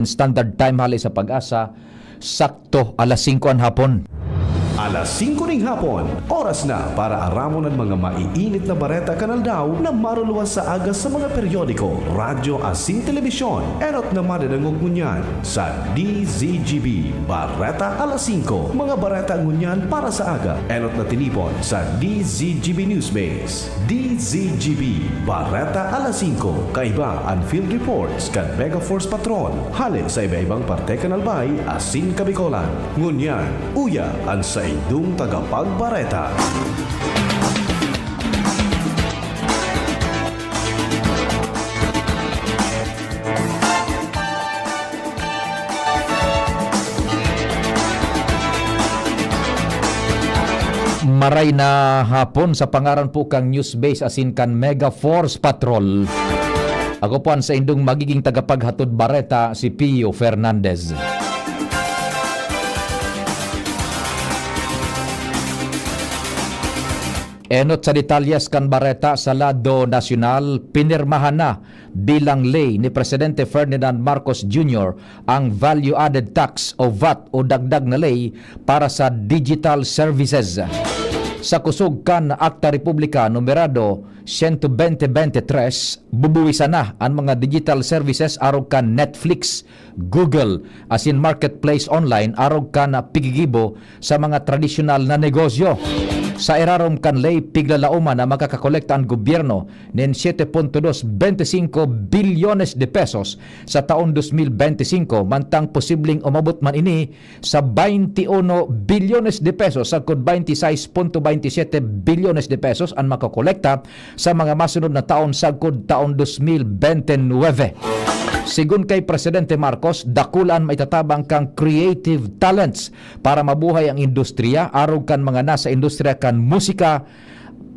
Standard time hali sa Pag-asa, sakto alas 5 ang hapon. Alas 5 ng hapon, oras na para aramon ang mga maiinit na bareta kanal daw na maruluwas sa aga sa mga periodiko, radyo asin telebisyon. Erot na madanangog ngunyan sa DZGB Bareta alas 5. Mga bareta ngunyan para sa aga. Erot na tinipon sa DZGB Newsbase. DZGB Bareta alas 5. Kaiba ang field reports kan Mega Force Patrol. Hali sa iba-ibang parte kanalbay asin kabikolan. Ngunyan, uya ang sa idong tagapagbareta. Maray na hapon sa pangaran po kang Newsbase asin kan Mega Force Patrol. Ako po ang sa indong magiging tagapaghatod bareta si Pio Fernandez. Enot sa detalyas kan bareta sa lado nasyonal, pinirmahan na bilang ley ni Presidente Ferdinand Marcos Jr. ang value-added tax o VAT o dagdag na ley para sa digital services. Sa kusog kan Akta Republika numerado 120-23, bubuwisan na ang mga digital services arog kan Netflix, Google, asin marketplace online arog kan pigigibo sa mga tradisyonal na negosyo. Sa irarom kan lay piglalauman na makakakolekta ang gobyerno ng 7.225 bilyones de pesos sa taon 2025 mantang posibleng umabot man ini sa 21 bilyones de pesos sa kod 26.27 bilyones de pesos ang makakolekta sa mga masunod na taon sa kod taon 2029. Sigun kay Presidente Marcos, dakulan maitatabang kang creative talents para mabuhay ang industriya, arog kan mga nasa industriya kan musika,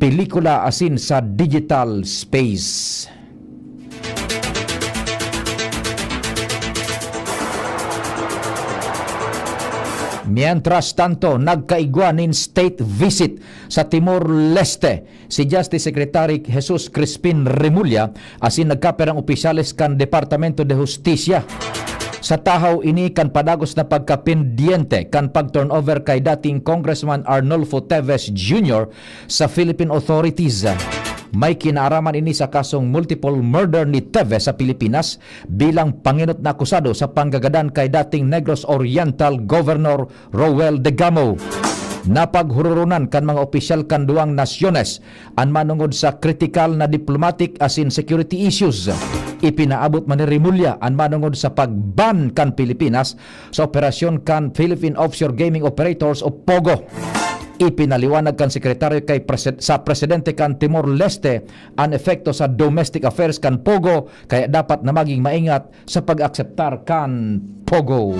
pelikula asin sa digital space. Mientras tanto, nagkaigwa nin state visit sa Timor-Leste si Justice Secretary Jesus Crispin Remulla asin nagkaperang opisyales kan Departamento de Justicia. Sa tahaw ini kan padagos na pagkapindiente kan pag-turnover kay dating Congressman Arnolfo Teves Jr. sa Philippine authorities. May kinaaraman ini sa kasong multiple murder ni Teves sa Pilipinas bilang panginot na akusado sa panggagadan kay dating Negros Oriental Governor Roel Degamo. Napaghururunan kan mga opisyal kan duang nasyones ang manungod sa critical na diplomatic asin security issues. Ipinaabot man ni Remulla ang manungod sa pagban kan Pilipinas sa operasyon kan Philippine Offshore Gaming Operators o POGO. Ipinaliwanag kan sekretaryo kay sa presidente kan Timor-Leste ang epekto sa domestic affairs kan POGO kaya dapat na maging maingat sa pag-akseptar kan POGO.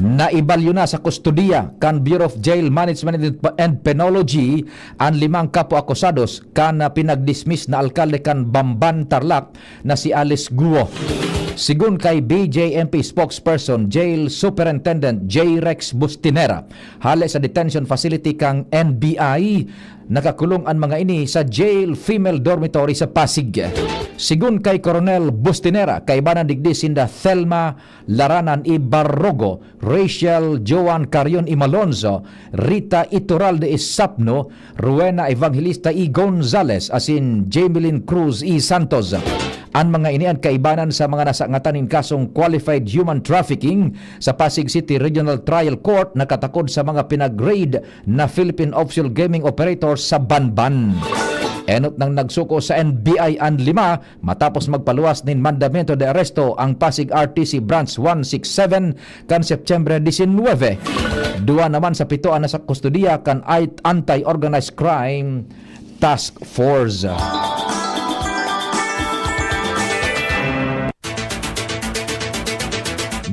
Naibalyo na sa kustodiya kan Bureau of Jail Management and Penology ang 5 kapwa-akusados kan pinagdismiss na alkalde kan Bamban Tarlac na si Alice Guo. Sigun kay BJMP spokesperson Jail Superintendent J. Rex Bustinera, hali sa detention facility kang NBI, nakakulong ang mga ini sa jail female dormitory sa Pasig. Sigun kay Coronel Bustinera, kay banan digdi sinda Thelma Laranan I. Barrogo, Rachel Joan Carion I. Malonzo, Rita Iturralde I. Sapno, Rowena Evangelista I. Gonzales, asin Jamelyn Cruz I. Santos. Ang mga inian kaibanan sa mga nasangatanin kasong qualified human trafficking sa Pasig City Regional Trial Court na katakod sa mga pinag-grade na Philippine Offshore Gaming Operators sa Banban. Enot nang nagsuko sa NBI ang 5 matapos magpaluwas nin mandamento de aresto ang Pasig RTC Branch 167 kan September 19. Dua naman sa 7 na sa kustodiya kan Anti-Organized Crime Task Force.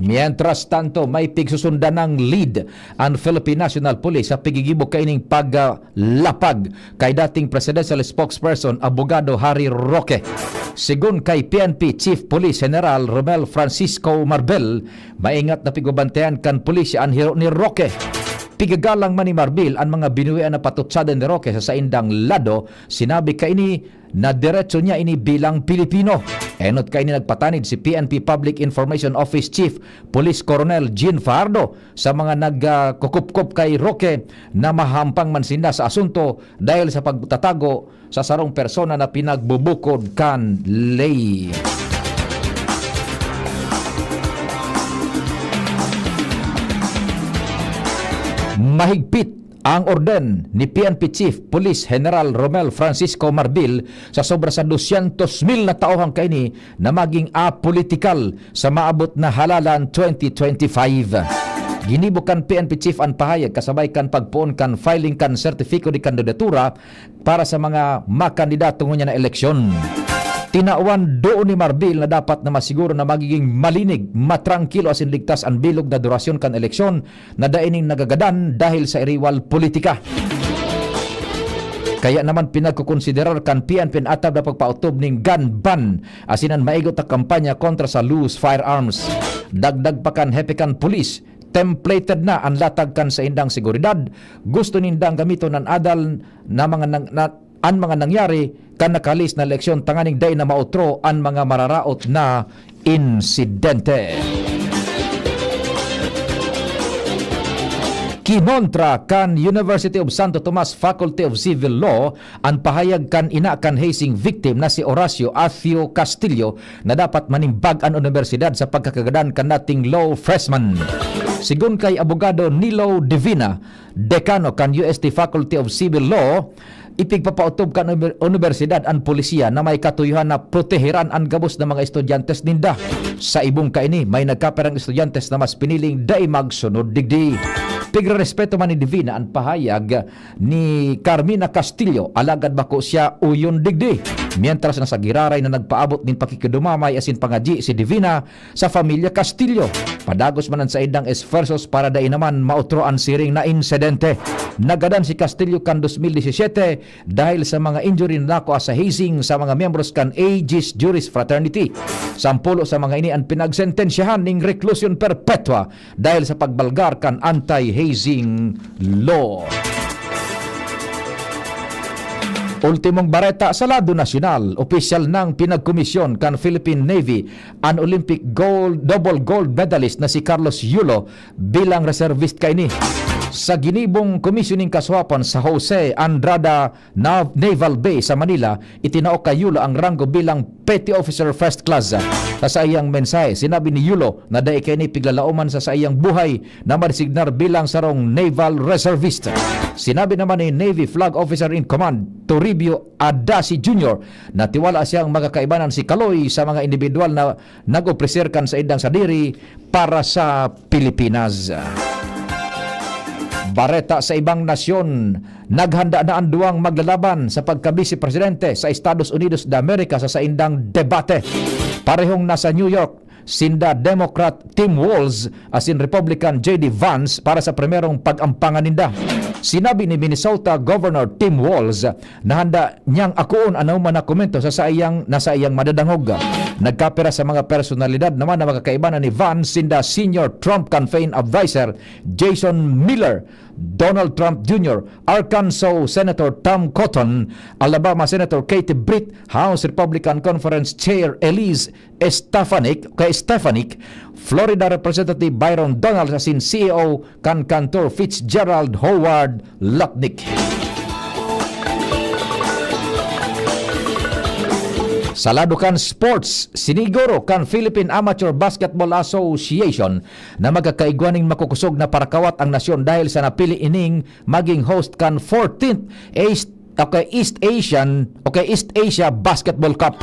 Mientras tanto, may pigsusundan ng lead ang Philippine National Police sa pigigibog kaining paglapag kay dating presidential spokesperson Abogado Harry Roque. Sigun kay PNP Chief Police General Romel Francisco Marbel, maingat na pigubantayan kan pulisya ang hero ni Roque. Pigagalang man ni Marbil ang mga binuwian na patutsada ni Roque sa saindang lado, sinabi kaini na diretso niya ini bilang Pilipino. Enot kaini nagpatanid si PNP Public Information Office Chief Police Colonel Jean Fajardo sa mga nagkukup-kup kay Roque na mahampang man sinda sa asunto dahil sa pagtatago sa sarong persona na pinagbubukod kan lay. Mahigpit ang orden ni PNP Chief Police General Romel Francisco Marbil sa sobra sa 200,000 na tauhang kaini na maging apolitical sa maabot na halalan 2025. Ginibukan PNP Chief ang pahayag kasabay kan pagpuon kan filing kan sertifiko di kandidatura para sa mga makandidato niya na eleksyon. Tinauan doon ni Marbil na dapat na masiguro na magiging malinig, matrangkilo asin ligtas ang bilog na durasyon kan eleksyon na daining nagagadan dahil sa iriwal politika. Kaya naman pinagkukonsiderar kan PNP atab na pagpautob ning gun ban asinan maigot na kampanya kontra sa loose firearms. Dagdag pa kan hepe kan police, templated na ang latag kan sa indang seguridad. Gusto nindang gamito ng adal na ang mga nangyari kan nakalis na eleksyon tanganing day na mautro ang mga mararaot na insidente. Kinontra kan University of Santo Tomas Faculty of Civil Law ang pahayag kan ina kan hazing victim na si Horacio Athio Castillo na dapat manimbag ang universidad sa pagkakagadan kan nating law freshman. Sigun kay abogado Nilo Divina, dekano kan UST Faculty of Civil Law, ipigpapautob kan universidad ang polisiya na may katuyuhan na proteheran ang gabos ng mga estudyantes ninda. Sa ibong kaini, may nagkaperang estudyantes na mas piniling dai magsunod digdi. Pigrespeto man ni Divina ang pahayag ni Carmina Castillo, alagad bako siya uyon digdi. Mientras na sa giraray na nagpaabot din pakikidumamay asin pangaji si Divina sa pamilya Castillo. Padagos man sa idang esforsos para dai naman mautro ang siring na insidente. Nagadan si Castillo kan 2017 dahil sa mga injury na nako sa hazing sa mga membros kan Aegis Juris Fraternity. 10 sa mga ini ang pinagsentensyahan ning reclusion perpetua dahil sa pagbalgar kan anti-hazing law. Ultimong bareta sa lado nasyonal, opisyal ng pinagkomisyon kan Philippine Navy ang Olympic double gold medalist na si Carlos Yulo bilang reservist kaini. Sa ginibong commissioning kaswapan sa Jose Andrada Naval Base sa Manila, itinaok kay Yulo ang ranggo bilang Petty Officer First Class. Sa iyang mensahe, sinabi ni Yulo na dahil kay ni piglalauman sa iyang buhay na marisignar bilang sarong Naval Reservist. Sinabi naman ni Navy Flag Officer in Command Toribio Adasi Jr. na tiwala siyang magkakaibanan si Kaloy sa mga individual na nag-opresirkan sa idang sadiri para sa Pilipinas. Bareta sa ibang nasyon, naghanda na ang duwang maglalaban sa pagka-vice presidente sa Estados Unidos de America sa saindang debate. Parehong nasa New York, sinda Democrat Tim Walz asin Republican J.D. Vance para sa primerong pag-ampangan ninda. Sinabi ni Minnesota Governor Tim Walz na handa niyang akuon anuman na komento sa iyang madadangog. Nagkapera sa mga personalidad naman na magkakaibanan ni Vance sinda Senior Trump Campaign Advisor Jason Miller, Donald Trump Jr., Arkansas Senator Tom Cotton, Alabama Senator Katie Britt, House Republican Conference Chair Elise Stefanik, Florida Representative Byron Donalds asin CEO kan Kantor Fitzgerald Howard Lutnick. Sa ladukan sports, siniguro kan Philippine Amateur Basketball Association na magkakaigwaning makukusog na parakawat ang nasyon dahil sa napili ining maging host kan 14th East Asia Basketball Cup.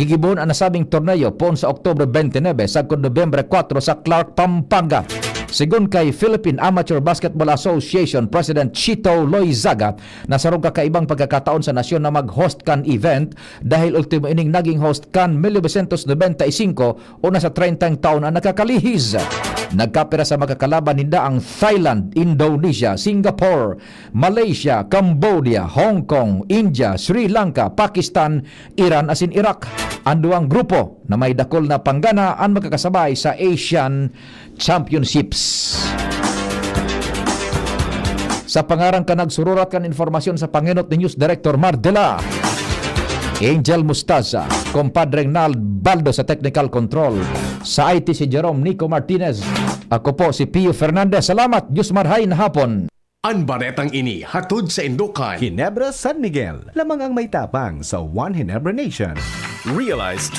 Gigibon ang nasabing torneo pon sa Oktubre 29 sagkod Nobyembre 4 sa Clark, Pampanga. Sigun kay Philippine Amateur Basketball Association President Chito Loizaga, nasarong kakaibang pagkakataon sa nasyon na mag-host kan event dahil ultimo ining naging host kan 1995 o nasa 30 taon ang nakakalihis. Nagkapira sa magkakalaban ninda ang Thailand, Indonesia, Singapore, Malaysia, Cambodia, Hong Kong, India, Sri Lanka, Pakistan, Iran asin Iraq. Ang duwang grupo na may dakol na panggana ang magkakasabay sa Asian Championships. Sa pangarang ka nagsururat kan informasyon sa Panginot ni News Director Mardela. Angel Mustaza, Compadre Nal Baldo sa Technical Control. Sa IT si Jerome Nico Martinez. Ako po si Pio Fernandez. Salamat, Diyos marhay na hapon. Ang baretang ini hatod sa Indokan. Ginebra San Miguel, lamang ang may tapang sa One Ginebra Nation. Realize